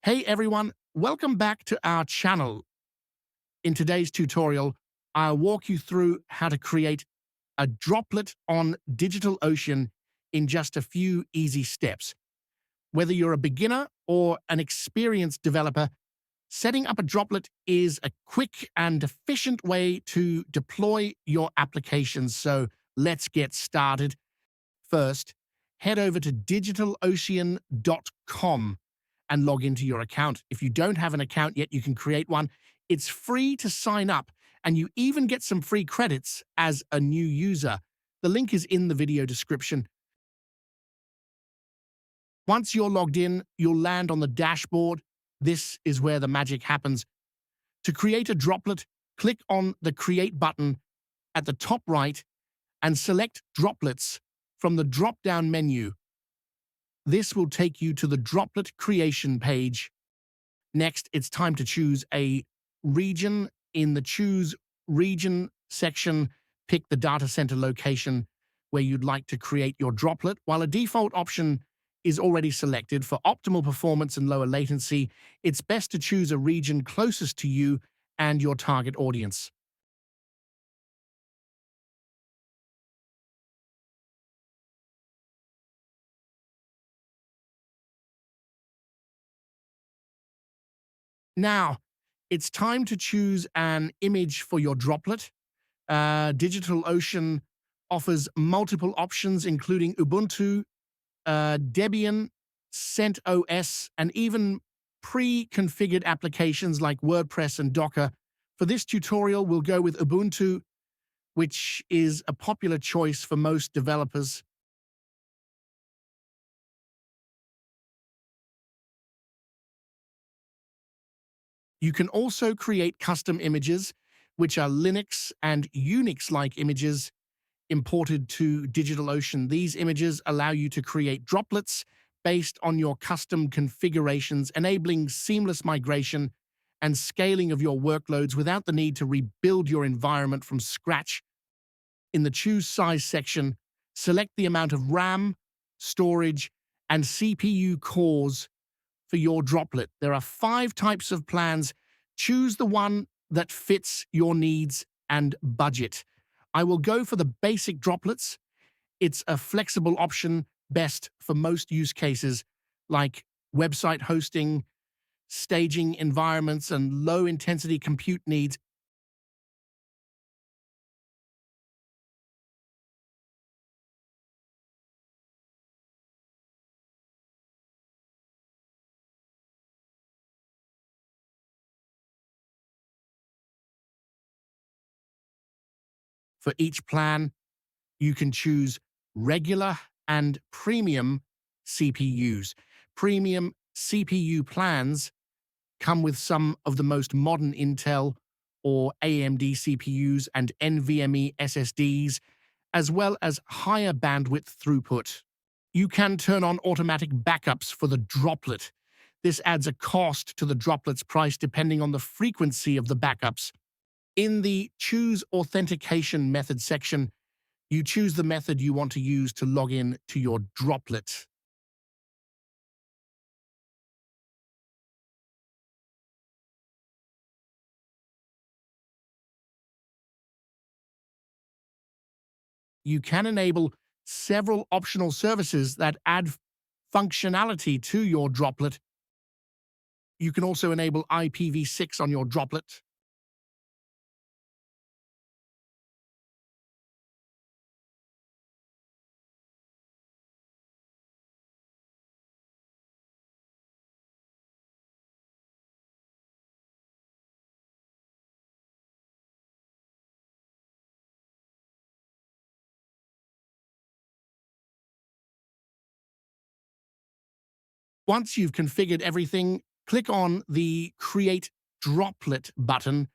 Hey everyone, welcome back to our channel. In today's tutorial, I'll walk you through how to create a droplet on DigitalOcean in just a few easy steps. Whether you're a beginner or an experienced developer, setting up a droplet is a quick and efficient way to deploy your applications. So let's get started. First, head over to digitalocean.com and log into your account. If you don't have an account yet, you can create one. It's free to sign up, and you even get some free credits as a new user. The link is in the video description. Once you're logged in, you'll land on the dashboard. This is where the magic happens. To create a droplet, click on the Create button at the top right and select Droplets from the drop-down menu. This will take you to the droplet creation page. Next, it's time to choose a region. In the Choose Region section, pick the data center location where you'd like to create your droplet. While a default option is already selected for optimal performance and lower latency, it's best to choose a region closest to you and your target audience. Now, it's time to choose an image for your droplet. DigitalOcean offers multiple options, including Ubuntu, Debian, CentOS, and even pre-configured applications like WordPress and Docker. For this tutorial, we'll go with Ubuntu, which is a popular choice for most developers. You can also create custom images, which are Linux and Unix-like images imported to DigitalOcean. These images allow you to create droplets based on your custom configurations, enabling seamless migration and scaling of your workloads without the need to rebuild your environment from scratch. In the Choose Size section, select the amount of RAM, storage, and CPU cores for your droplet. There are 5 types of plans. Choose the one that fits your needs and budget. I will go for the basic droplets. It's a flexible option, best for most use cases like website hosting, staging environments, and low-intensity compute needs. For each plan, you can choose regular and premium CPUs. Premium CPU plans come with some of the most modern Intel or AMD CPUs and NVMe SSDs, as well as higher bandwidth throughput. You can turn on automatic backups for the droplet. This adds a cost to the droplet's price depending on the frequency of the backups. In the Choose Authentication Method section, you choose the method you want to use to log in to your droplet. You can enable several optional services that add functionality to your droplet. You can also enable IPv6 on your droplet. Once you've configured everything, click on the Create Droplet button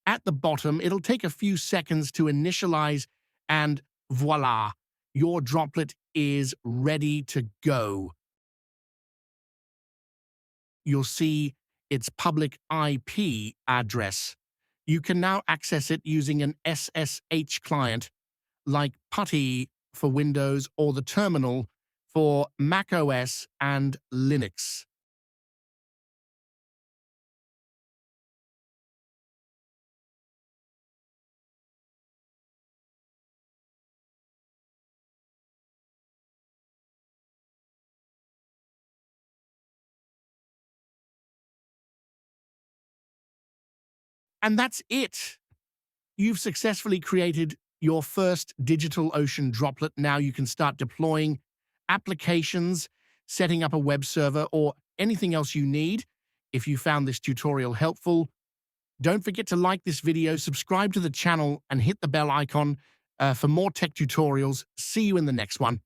at the bottom. It'll take a few seconds to initialize, and voila, your droplet is ready to go. You'll see its public IP address. You can now access it using an SSH client like PuTTY for Windows or the terminal for macOS and Linux. And that's it. You've successfully created your first DigitalOcean droplet. Now you can start deploying applications, setting up a web server, or anything else you need. If you found this tutorial helpful, don't forget to like this video, subscribe to the channel, and hit the bell icon for more tech tutorials. See you in the next one.